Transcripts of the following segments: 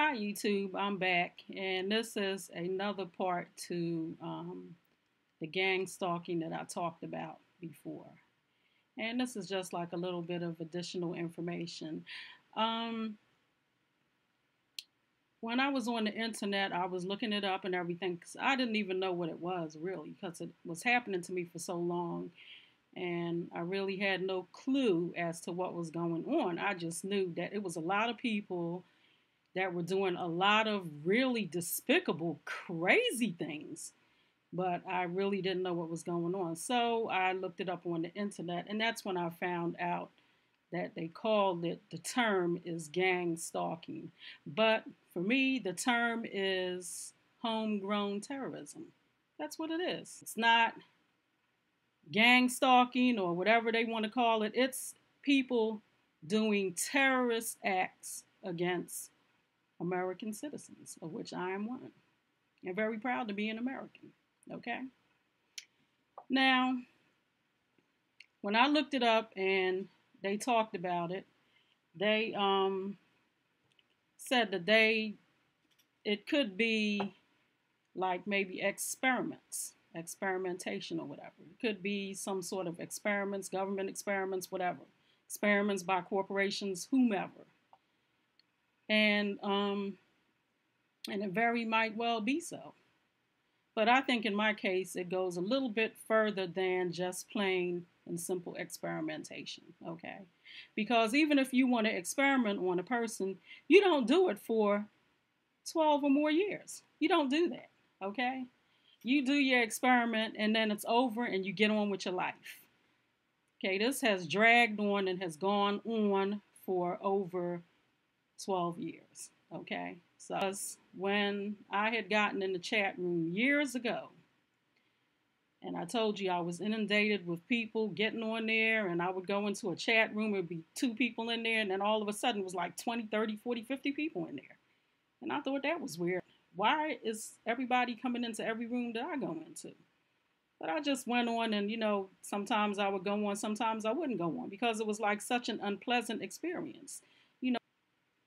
Hi YouTube, I'm back, and this is another part to the gang stalking that I talked about before. And this is just like a little bit of additional information. Um, when I was on the internet, I was looking it up and everything because I didn't even know what it was really because it was happening to me for so long, and I really had no clue as to what was going on. I just knew that it was a lot of people that were doing a lot of really despicable, crazy things, but I really didn't know what was going on. So I looked it up on the internet, and that's when I found out that they called it, the term is gang stalking. But for me, the term is homegrown terrorism. That's what it is. It's not gang stalking or whatever they want to call it, it's people doing terrorist acts against American citizens, of which I am one, and very proud to be an American. Okay. Now, when I looked it up and they talked about it, they said that it could be like maybe experimentation or whatever. It could be some sort of experiments, government experiments, whatever, experiments by corporations, whomever, and and it very might well be so. But I think in my case, it goes a little bit further than just plain and simple experimentation, okay? Because even if you want to experiment on a person, you don't do it for 12 or more years. You don't do that, okay? You do your experiment and then it's over and you get on with your life. Okay, this has dragged on and has gone on for over 12 years, okay? So when I had gotten in the chat room years ago, and I told you I was inundated with people getting on there, and I would go into a chat room, it would be two people in there, and then all of a sudden it was like 20, 30, 40, 50 people in there. And I thought that was weird. Why is everybody coming into every room that I go into? But I just went on, and sometimes I would go on, sometimes I wouldn't go on because it was like such an unpleasant experience.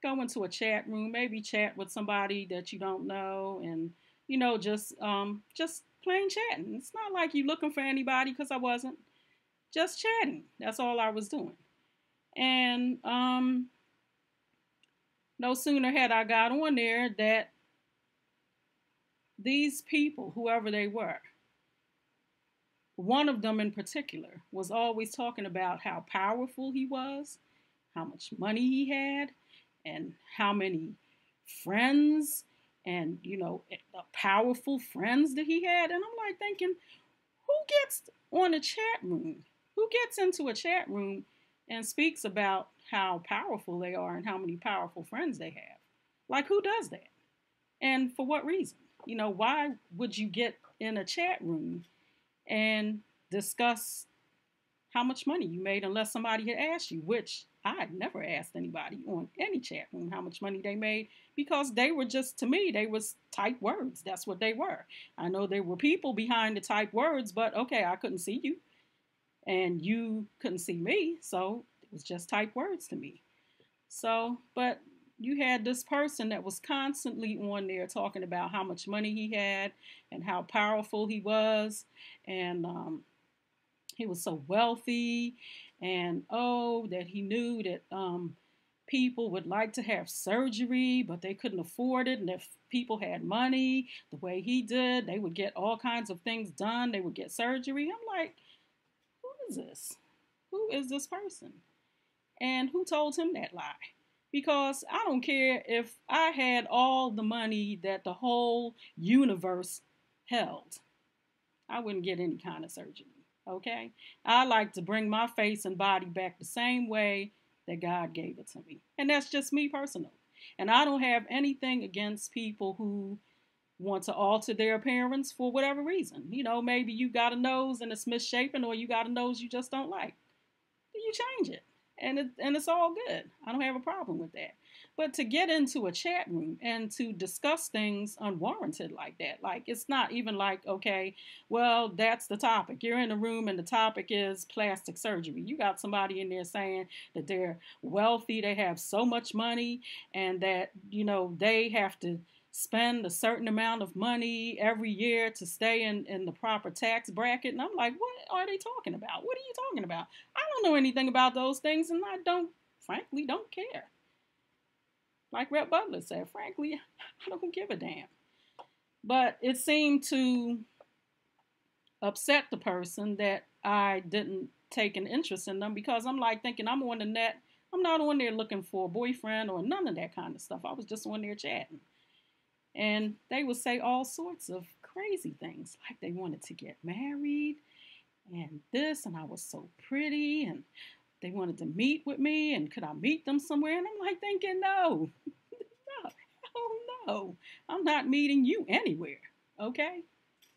Go into a chat room, maybe chat with somebody that you don't know, and just plain chatting. It's not like you looking for anybody because I wasn't. Just chatting. That's all I was doing. And no sooner had I got on there that these people, whoever they were, one of them in particular was always talking about how powerful he was, how much money he had, and how many friends and powerful friends that he had. And I'm like thinking, who gets on a chat room, who gets into a chat room and speaks about how powerful they are and how many powerful friends they have? Like, who does that, and for what reason? Why would you get in a chat room and discuss how much money you made unless somebody had asked you, which I had never asked anybody on any chat room how much money they made, because they were just, to me, they was typed words. That's what they were. I know there were people behind the typed words, but okay, I couldn't see you and you couldn't see me, so it was just typed words to me. So, but you had this person that was constantly on there talking about how much money he had and how powerful he was, and he was so wealthy, and that he knew that people would like to have surgery, but they couldn't afford it. And if people had money the way he did, they would get all kinds of things done. They would get surgery. I'm like, who is this? Who is this person? And who told him that lie? Because I don't care if I had all the money that the whole universe held, I wouldn't get any kind of surgery. Okay? I like to bring my face and body back the same way that God gave it to me. And that's just me personally. And I don't have anything against people who want to alter their appearance for whatever reason. Maybe you got a nose and it's misshapen, or you got a nose you just don't like. You change it. and it's all good. I don't have a problem with that. But to get into a chat room and to discuss things unwarranted like that, like it's not even like, okay, well, that's the topic. You're in a room and the topic is plastic surgery. You got somebody in there saying that they're wealthy, they have so much money, and that, they have to spend a certain amount of money every year to stay in the proper tax bracket. And I'm like, what are they talking about? What are you talking about? I don't know anything about those things, and I frankly, don't care. Like Rep Butler said, frankly, I don't give a damn. But it seemed to upset the person that I didn't take an interest in them, because I'm like thinking I'm on the net. I'm not on there looking for a boyfriend or none of that kind of stuff. I was just on there chatting. And they would say all sorts of crazy things, like they wanted to get married and this, and I was so pretty, and they wanted to meet with me, and could I meet them somewhere? And I'm like thinking, no, hell no. I'm not meeting you anywhere, okay?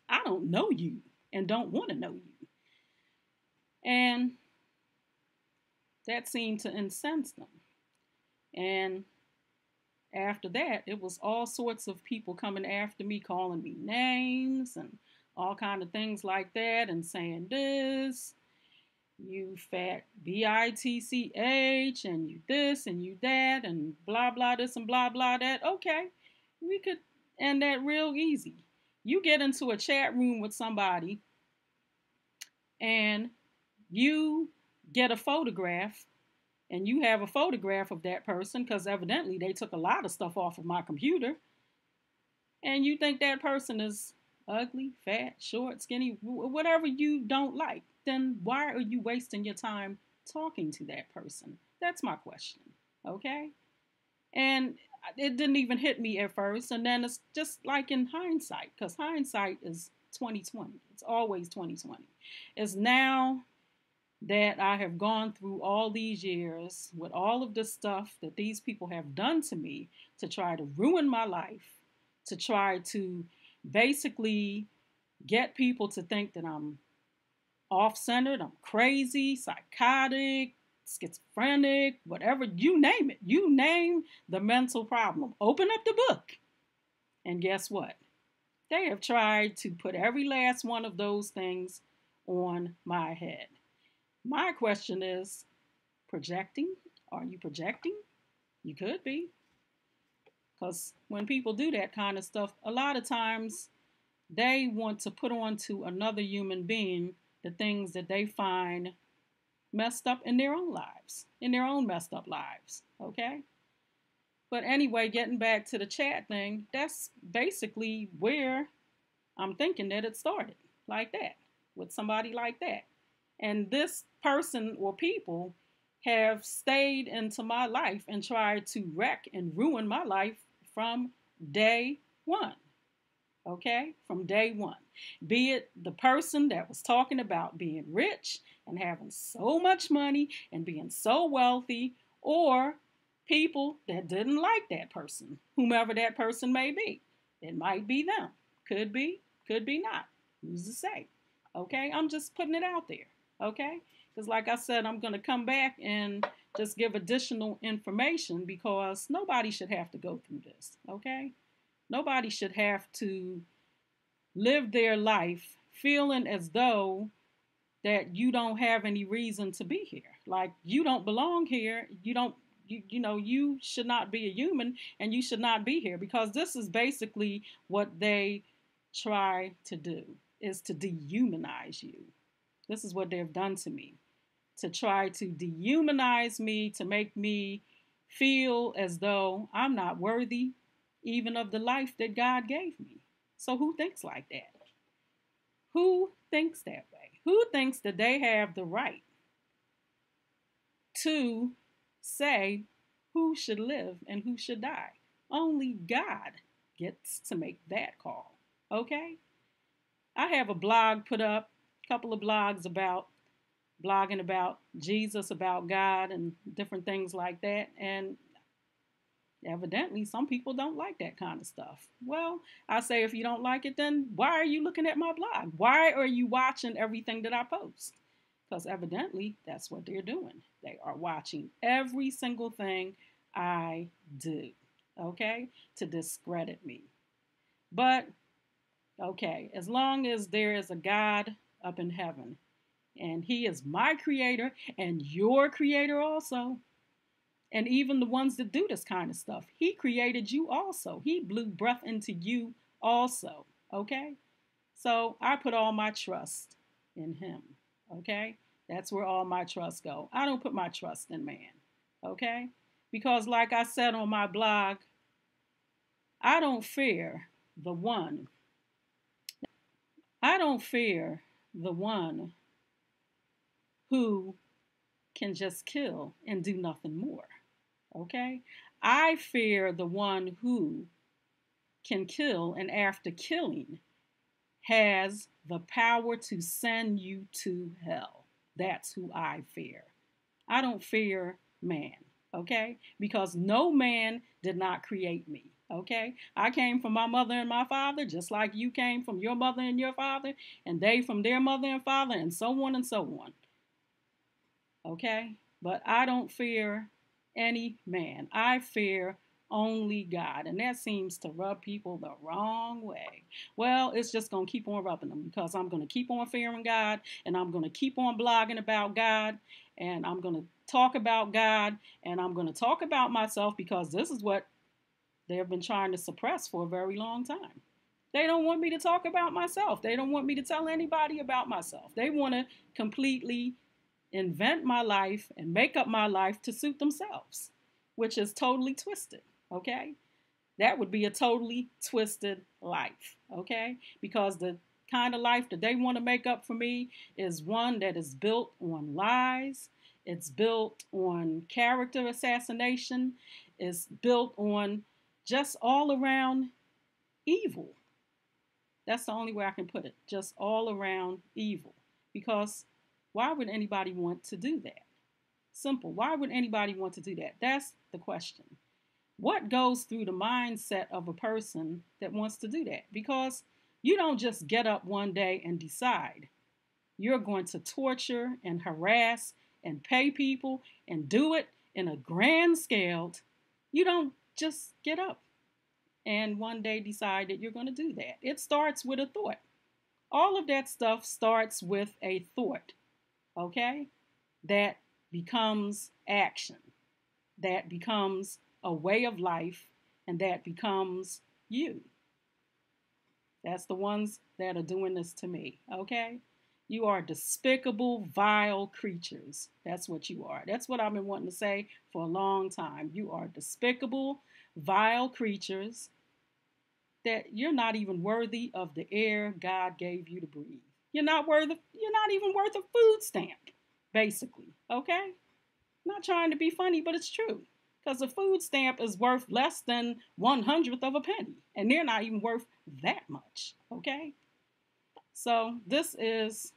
I don't know you and don't want to know you. And that seemed to incense them. And after that, it was all sorts of people coming after me, calling me names and all kind of things like that, and saying this, you fat bitch, and you this and you that, and blah blah this and blah blah that. Okay, we could end that real easy. You get into a chat room with somebody and you get a photograph, and you have a photograph of that person because evidently they took a lot of stuff off of my computer, and you think that person is ugly, fat, short, skinny, whatever you don't like, then why are you wasting your time talking to that person? That's my question, okay? And it didn't even hit me at first, and then it's just like in hindsight, because hindsight is 2020. It's always 2020. It's now that I have gone through all these years with all of the stuff that these people have done to me to try to ruin my life, to try to basically get people to think that I'm off-centered, I'm crazy, psychotic, schizophrenic, whatever, you name it. You name the mental problem. Open up the book. And guess what? They have tried to put every last one of those things on my head. My question is, projecting? Are you projecting? You could be. Because when people do that kind of stuff, a lot of times they want to put onto another human being the things that they find messed up in their own lives, in their own messed up lives, okay? But anyway, getting back to the chat thing, that's basically where I'm thinking that it started, like that, with somebody like that. And this person or people have stayed into my life and tried to wreck and ruin my life from day one. Okay? From day one. Be it the person that was talking about being rich and having so much money and being so wealthy, or people that didn't like that person, whomever that person may be. It might be them. Could be not. Who's to say? Okay? I'm just putting it out there. Okay? Because like I said, I'm going to come back and just give additional information, because nobody should have to go through this. Okay? Nobody should have to live their life feeling as though that you don't have any reason to be here. Like you don't belong here. You should not be a human, and you should not be here, because this is basically what they try to do, is to dehumanize you. This is what they've done to me, to try to dehumanize me, to make me feel as though I'm not worthy even of the life that God gave me. So who thinks like that? Who thinks that way? Who thinks that they have the right to say who should live and who should die? Only God gets to make that call, okay? I have a blog put up, a couple of blogs about blogging about Jesus, about God, and different things like that. And evidently, some people don't like that kind of stuff. Well, I say, if you don't like it, then why are you looking at my blog? Why are you watching everything that I post? because evidently that's what they're doing. They are watching every single thing I do, okay, to discredit me. But, okay, as long as there is a God up in heaven, and He is my creator and your creator also, and even the ones that do this kind of stuff, He created you also. He blew breath into you also, okay? So I put all my trust in Him, okay? That's where all my trust go. I don't put my trust in man, okay? Because like I said on my blog, I don't fear the one. I don't fear the one who can just kill and do nothing more, okay? I fear the one who can kill and after killing has the power to send you to hell. That's who I fear. I don't fear man, okay? Because no man did not create me, okay? I came from my mother and my father, just like you came from your mother and your father, and they from their mother and father, and so on and so on, okay? But I don't fear any man. I fear only God. And that seems to rub people the wrong way. Well, it's just going to keep on rubbing them because I'm going to keep on fearing God and I'm going to keep on blogging about God and I'm going to talk about God and I'm going to talk about myself because this is what they have been trying to suppress for a very long time. They don't want me to talk about myself. They don't want me to tell anybody about myself. They want to completely invent my life and make up my life to suit themselves, which is totally twisted, okay? That would be a totally twisted life, okay? Because the kind of life that they want to make up for me is one that is built on lies, it's built on character assassination, it's built on just all around evil. That's the only way I can put it, just all around evil. Because why would anybody want to do that? Simple. Why would anybody want to do that? That's the question. What goes through the mindset of a person that wants to do that? Because you don't just get up one day and decide you're going to torture and harass and pay people and do it in a grand scale. You don't just get up and one day decide that you're going to do that. It starts with a thought. All of that stuff starts with a thought, okay? That becomes action, that becomes a way of life, and that becomes you. That's the ones that are doing this to me, okay? You are despicable, vile creatures. That's what you are. That's what I've been wanting to say for a long time. You are despicable, vile creatures that you're not even worthy of the air God gave you to breathe. You're not even worth a food stamp, basically, okay? Not trying to be funny, but it's true. Because a food stamp is worth less than 1/100th of a penny. And they're not even worth that much, okay? So this is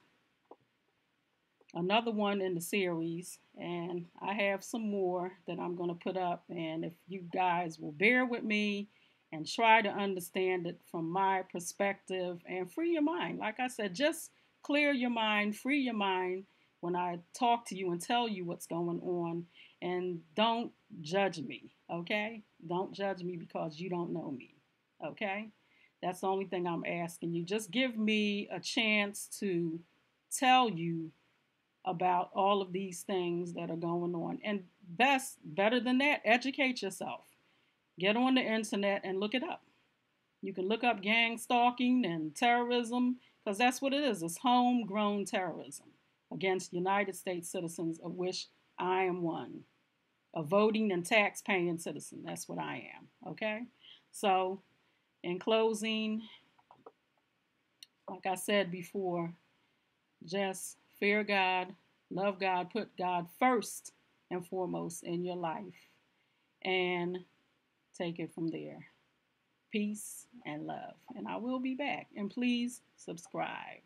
another one in the series. And I have some more that I'm going to put up. And if you guys will bear with me and try to understand it from my perspective and free your mind. Like I said, just clear your mind, free your mind when I talk to you and tell you what's going on. And don't judge me, okay? Don't judge me because you don't know me, okay? That's the only thing I'm asking you. Just give me a chance to tell you about all of these things that are going on. And better than that, educate yourself. Get on the internet and look it up. You can look up gang stalking and terrorism because that's what it is. It's homegrown terrorism against United States citizens, of which I am one. A voting and tax-paying citizen. That's what I am. Okay? So, in closing, like I said before, just fear God, love God, put God first and foremost in your life, and take it from there. Peace and love. And I will be back. And please subscribe.